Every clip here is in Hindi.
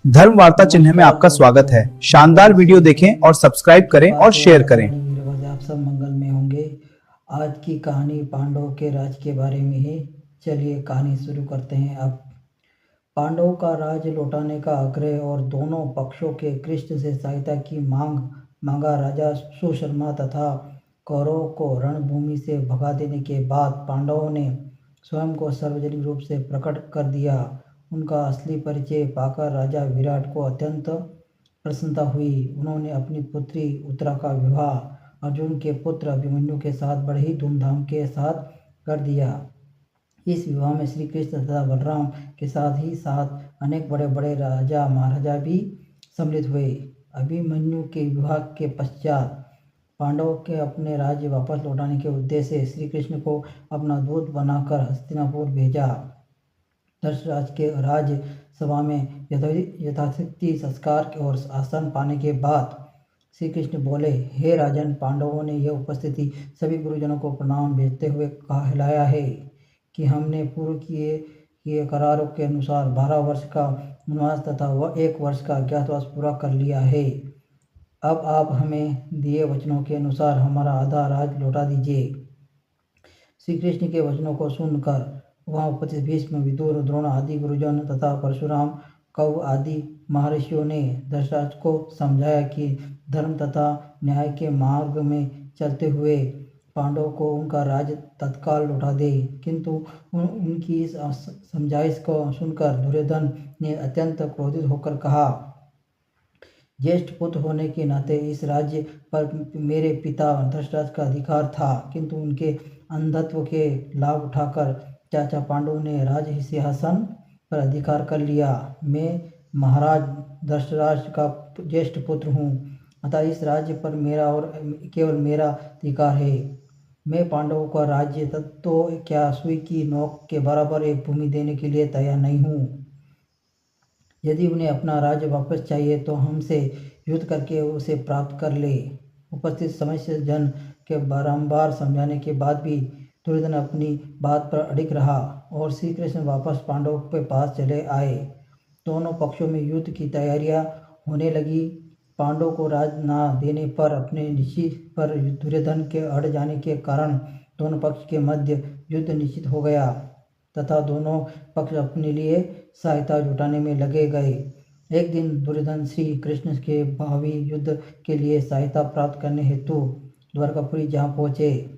धर्म वार्ता चिन्ह में आपका स्वागत है। शानदार वीडियो देखें और सब्सक्राइब करें और शेयर करें। आप सब मंगल में होंगे। आज की कहानी पांडवों के राज के बारे में है। चलिए कहानी शुरू करते हैं। अब पांडवों का राज लौटाने का आग्रह और दोनों पक्षों के कृष्ण से सहायता की मांगा राजा सुशर्मा तथा कौरवों को रणभूमि से भगा देने के बाद पांडवों ने स्वयं को सार्वजनिक रूप से प्रकट कर दिया। उनका असली परिचय पाकर राजा विराट को अत्यंत प्रसन्नता हुई। उन्होंने अपनी पुत्री उत्तरा का विवाह अर्जुन के पुत्र अभिमन्यु के साथ बड़े ही धूमधाम के साथ कर दिया। इस विवाह में श्री कृष्ण तथा बलराम के साथ ही साथ अनेक बड़े बड़े राजा महाराजा भी सम्मिलित हुए। अभिमन्यु के विवाह के पश्चात पांडवों के अपने राज्य वापस लौटाने के उद्देश्य से श्री कृष्ण को अपना दूत बनाकर हस्तिनापुर भेजा। धर्मराज के राज्य सभा में यथाशक्ति संस्कार और आसन पाने के बाद श्री कृष्ण बोले, हे राजन, पांडवों ने यह उपस्थिति सभी गुरुजनों को प्रणाम भेजते हुए कहलाया है कि हमने पूर्व किए करारों के अनुसार 12 वर्ष का वनवास तथा 1 वर्ष का अज्ञातवास पूरा कर लिया है। अब आप हमें दिए वचनों के अनुसार हमारा आधा राज लौटा दीजिए। श्री कृष्ण के वचनों को सुनकर वहाँ उपस्थित भीष्म, विदुर, द्रोण आदि गुरुजन तथा परशुराम, कौ आदि महर्षियों ने धर्मराज को समझाया कि धर्म तथा न्याय के मार्ग में चलते हुए पांडवों को उनका राज्य तत्काल लौटा दे। किंतु उनकी इस समझाइश को सुनकर दुर्योधन ने अत्यंत क्रोधित होकर कहा, ज्येष्ठ पुत्र होने के नाते इस राज्य पर मेरे पिता धर्मराज का अधिकार था, किंतु उनके अंधत्व के लाभ उठाकर चाचा पांडु ने राज सिंहासन पर अधिकार कर लिया। मैं महाराज धर्मराज का ज्येष्ठ पुत्र हूँ, अतः इस राज्य पर मेरा और केवल मेरा अधिकार है। मैं पांडवों का राज्य तो क्या सुई की नोक के बराबर एक भूमि देने के लिए तैयार नहीं हूँ। यदि उन्हें अपना राज्य वापस चाहिए तो हमसे युद्ध करके उसे प्राप्त कर ले। उपस्थित समस्त जन के बारंबार समझाने के बाद भी दुर्योधन अपनी बात पर अड़िग रहा और श्री कृष्ण वापस पांडवों के पास चले आए। दोनों पक्षों में युद्ध की तैयारियां होने लगी। पांडवों को राज न देने पर अपने निश्चित पर दुर्योधन के अड़ जाने के कारण दोनों पक्ष के मध्य युद्ध निश्चित हो गया तथा दोनों पक्ष अपने लिए सहायता जुटाने में लगे गए। एक दिन दुर्योधन श्री कृष्ण के भावी युद्ध के लिए सहायता प्राप्त करने हेतु द्वारकापुरी जहाँ पहुँचे।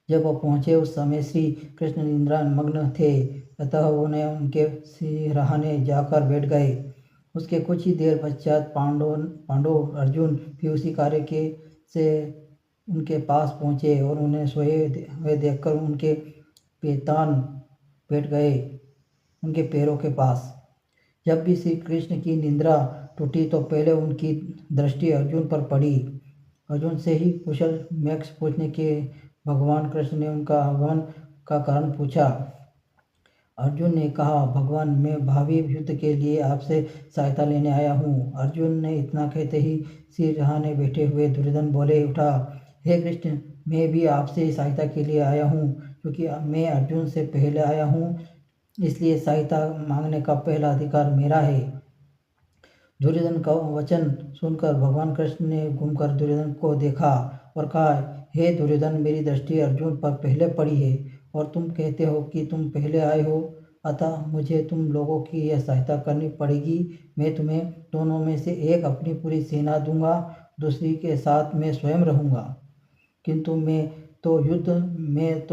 जब वह पहुँचे उस समय श्री कृष्ण निद्रा मग्न थे, अतः उन्हें उनके सिरहाने जाकर बैठ गए। उसके कुछ ही देर पश्चात पांडव अर्जुन भी उसी कार्य के से उनके पास पहुँचे और उन्हें सोए हुए देखकर उनके पेतान बैठ गए उनके पैरों के पास। जब भी श्री कृष्ण की निद्रा टूटी तो पहले उनकी दृष्टि अर्जुन पर पड़ी। अर्जुन से ही कुशल मैक्स पूछने के भगवान कृष्ण ने उनका आगमन का कारण पूछा। अर्जुन ने कहा, भगवान, मैं भावी युद्ध के लिए आपसे सहायता लेने आया हूँ। अर्जुन ने इतना कहते ही सिरहाने बैठे हुए दुर्योधन बोले उठा, हे कृष्ण, मैं भी आपसे सहायता के लिए आया हूँ, क्योंकि मैं अर्जुन से पहले आया हूँ, इसलिए सहायता मांगने का पहला अधिकार मेरा है। दुर्योधन का वचन सुनकर भगवान कृष्ण ने घूमकर दुर्योधन को देखा और कहा, हे दुर्योधन, मेरी दृष्टि अर्जुन पर पहले पड़ी है और तुम कहते हो कि तुम पहले आए हो, अतः मुझे तुम लोगों की यह सहायता करनी पड़ेगी। मैं तुम्हें दोनों में से एक अपनी पूरी सेना दूंगा, दूसरी के साथ मैं स्वयं रहूंगा, किंतु मैं तो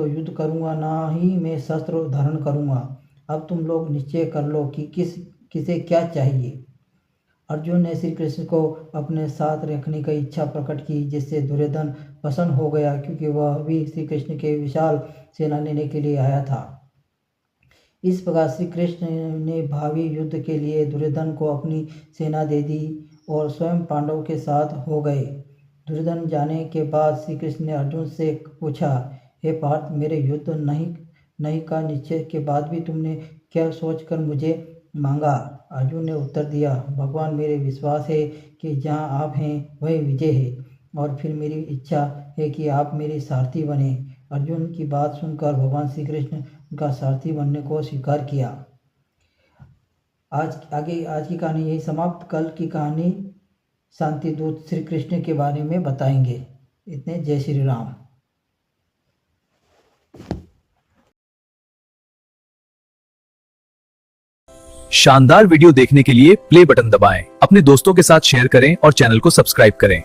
युद्ध करूंगा, ना ही मैं शस्त्र धारण करूंगा। अब तुम लोग निश्चय कर लो कि किसे क्या चाहिए। अर्जुन ने श्री कृष्ण को अपने साथ रखने की इच्छा प्रकट की, जिससे दुर्योधन प्रसन्न हो गया, क्योंकि वह भी श्री कृष्ण के विशाल सेना लेने के लिए आया था। इस प्रकार श्री कृष्ण ने भावी युद्ध के लिए दुर्योधन को अपनी सेना दे दी और स्वयं पांडवों के साथ हो गए। दुर्योधन जाने के बाद श्री कृष्ण ने अर्जुन से पूछा, हे पार्थ, मेरे युद्ध नहीं का निश्चय के बाद भी तुमने क्या सोचकर मुझे मांगा। अर्जुन ने उत्तर दिया, भगवान, मेरे विश्वास है कि जहाँ आप हैं वही विजय है, और फिर मेरी इच्छा है कि आप मेरे सारथी बने। अर्जुन की बात सुनकर भगवान श्री कृष्ण उनका सारथी बनने को स्वीकार किया। आज की कहानी यही समाप्त। कल की कहानी शांति दूत श्री कृष्ण के बारे में बताएंगे। इतने, जय श्री राम। शानदार वीडियो देखने के लिए प्ले बटन दबाएं, अपने दोस्तों के साथ शेयर करें और चैनल को सब्सक्राइब करें।